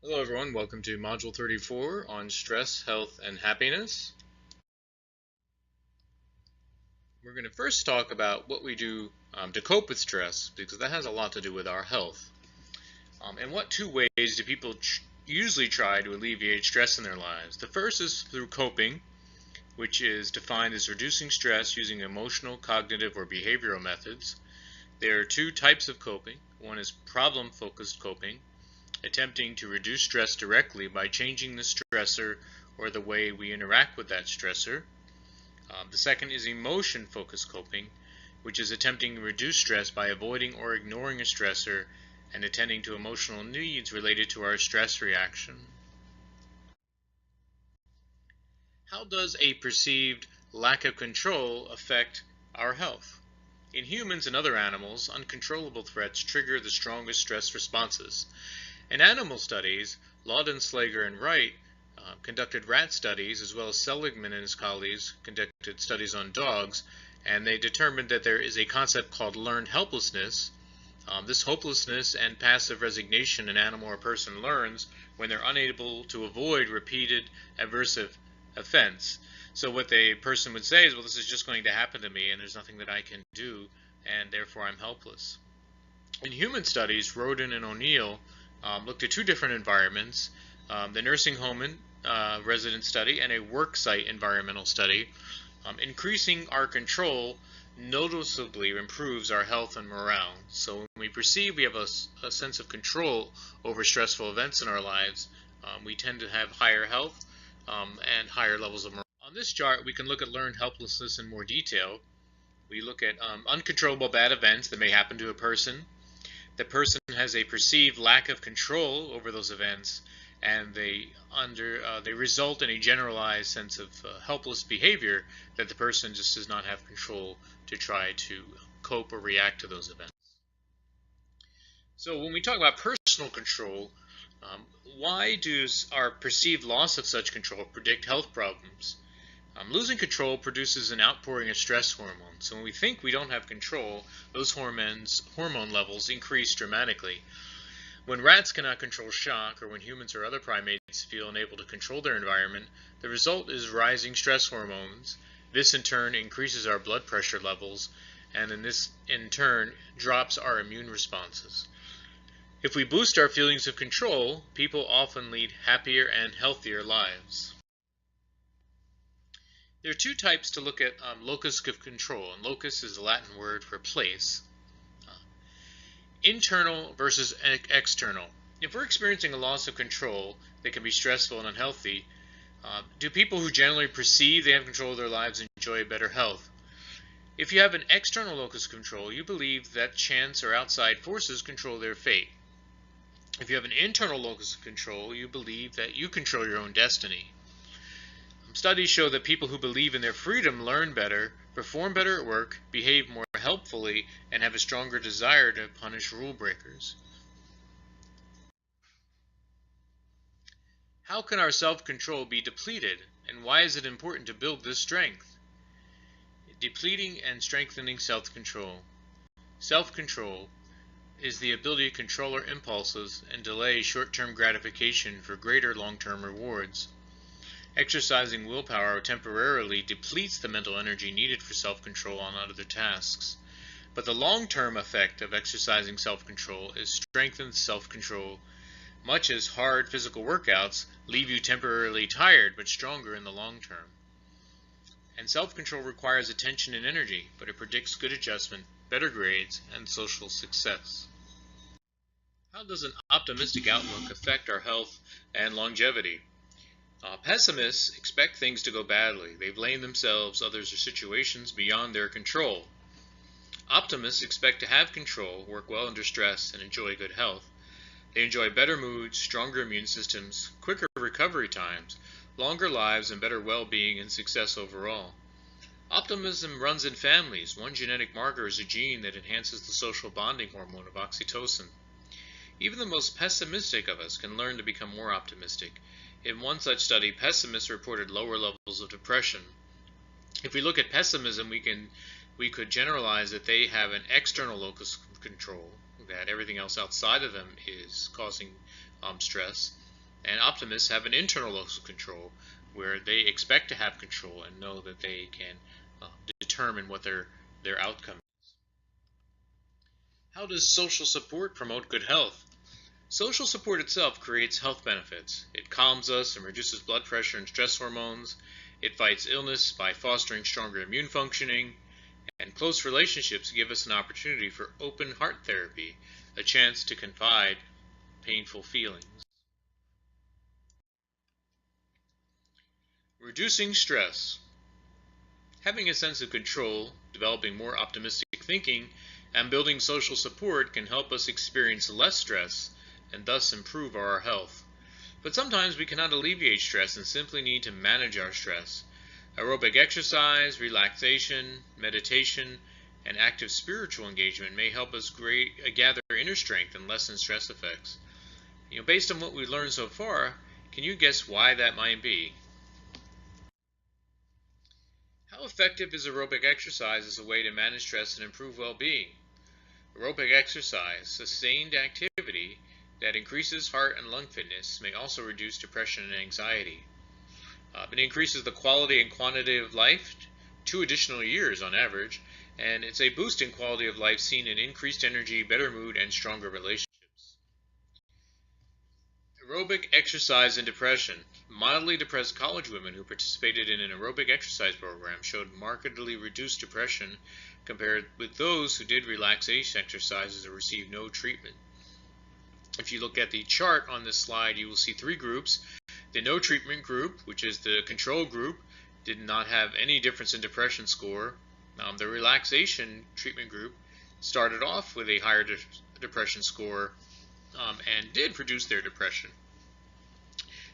Hello everyone, welcome to Module 34 on stress, health, and happiness. We're going to first talk about what we do to cope with stress, because that has a lot to do with our health. And what two ways do people usually try to alleviate stress in their lives? The first is through coping, which is defined as reducing stress using emotional, cognitive, or behavioral methods. There are two types of coping. One is problem-focused coping, attempting to reduce stress directly by changing the stressor or the way we interact with that stressor. The second is emotion-focused coping, which is attempting to reduce stress by avoiding or ignoring a stressor and attending to emotional needs related to our stress reaction. How does a perceived lack of control affect our health? In humans and other animals, uncontrollable threats trigger the strongest stress responses. In animal studies, Laudenslager and Wright conducted rat studies, as well as Seligman and his colleagues conducted studies on dogs, and they determined that there is a concept called learned helplessness. This hopelessness and passive resignation an animal or person learns when they're unable to avoid repeated aversive offense. So what the person would say is, well, this is just going to happen to me and there's nothing that I can do, and therefore I'm helpless. In human studies, Roden and O'Neill looked at two different environments, the nursing home resident study and a worksite environmental study. Increasing our control noticeably improves our health and morale. So when we perceive we have a sense of control over stressful events in our lives, we tend to have higher health and higher levels of morale. On this chart, we can look at learned helplessness in more detail. We look at uncontrollable bad events that may happen to a person. The person has a perceived lack of control over those events, and they result in a generalized sense of helpless behavior that the person just does not have control to try to cope or react to those events. So when we talk about personal control, why does our perceived loss of such control predict health problems? Losing control produces an outpouring of stress hormones. So when we think we don't have control, those hormone levels increase dramatically. When rats cannot control shock, or when humans or other primates feel unable to control their environment, the result is rising stress hormones. This in turn increases our blood pressure levels, and this in turn drops our immune responses. If we boost our feelings of control, people often lead happier and healthier lives. There are two types to look at locus of control, and locus is a Latin word for place. Internal versus external. If we're experiencing a loss of control that can be stressful and unhealthy, do people who generally perceive they have control of their lives enjoy better health? If you have an external locus of control, you believe that chance or outside forces control their fate. If you have an internal locus of control, you believe that you control your own destiny. Studies show that people who believe in their freedom learn better, perform better at work, behave more helpfully, and have a stronger desire to punish rule breakers. How can our self-control be depleted, and why is it important to build this strength? Depleting and strengthening self-control. Self-control is the ability to control our impulses and delay short-term gratification for greater long-term rewards. Exercising willpower temporarily depletes the mental energy needed for self-control on other tasks. But the long-term effect of exercising self-control is strengthened self-control, much as hard physical workouts leave you temporarily tired but stronger in the long term. And self-control requires attention and energy, but it predicts good adjustment, better grades, and social success. How does an optimistic outlook affect our health and longevity? Pessimists expect things to go badly. They blame themselves, others, or situations beyond their control. Optimists expect to have control, work well under stress, and enjoy good health. They enjoy better moods, stronger immune systems, quicker recovery times, longer lives, and better well-being and success overall. Optimism runs in families. One genetic marker is a gene that enhances the social bonding hormone of oxytocin. Even the most pessimistic of us can learn to become more optimistic. In one such study, pessimists reported lower levels of depression. If we look at pessimism, we could generalize that they have an external locus of control, that everything else outside of them is causing stress. And optimists have an internal locus of control, where they expect to have control and know that they can determine what their outcome is. How does social support promote good health? Social support itself creates health benefits. It calms us and reduces blood pressure and stress hormones. It fights illness by fostering stronger immune functioning. And close relationships give us an opportunity for open heart therapy, a chance to confide painful feelings. Reducing stress. Having a sense of control, developing more optimistic thinking, and building social support can help us experience less stress and thus improve our health. But sometimes we cannot alleviate stress and simply need to manage our stress. Aerobic exercise, relaxation, meditation, and active spiritual engagement may help us gather inner strength and lessen stress effects. Based on what we've learned so far, can you guess why that might be? How effective is aerobic exercise as a way to manage stress and improve well-being? Aerobic exercise, sustained activity that increases heart and lung fitness, may also reduce depression and anxiety. It increases the quality and quantity of life 2 additional years on average, and it's a boost in quality of life seen in increased energy, better mood, and stronger relationships. Aerobic exercise and depression. Mildly depressed college women who participated in an aerobic exercise program showed markedly reduced depression compared with those who did relaxation exercises or received no treatment. If you look at the chart on this slide, you will see 3 groups. The no treatment group, which is the control group, did not have any difference in depression score. The relaxation treatment group started off with a higher depression score and did reduce their depression.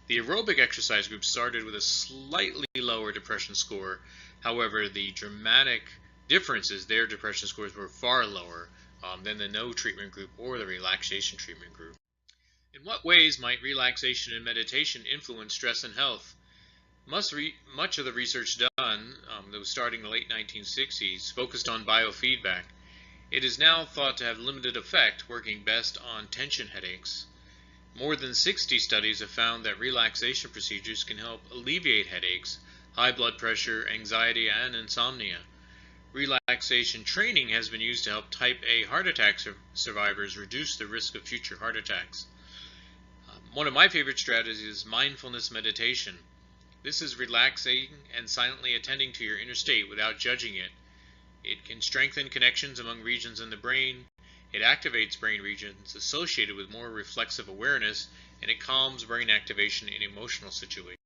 The aerobic exercise group started with a slightly lower depression score. However, the dramatic difference is their depression scores were far lower than the no treatment group or the relaxation treatment group. In what ways might relaxation and meditation influence stress and health? Much of the research done that was starting in the late 1960s focused on biofeedback. It is now thought to have limited effect, working best on tension headaches. More than 60 studies have found that relaxation procedures can help alleviate headaches, high blood pressure, anxiety, and insomnia. Relaxation training has been used to help type A heart attack survivors reduce the risk of future heart attacks. One of my favorite strategies is mindfulness meditation. This is relaxing and silently attending to your inner state without judging it. It can strengthen connections among regions in the brain. It activates brain regions associated with more reflexive awareness, and it calms brain activation in emotional situations.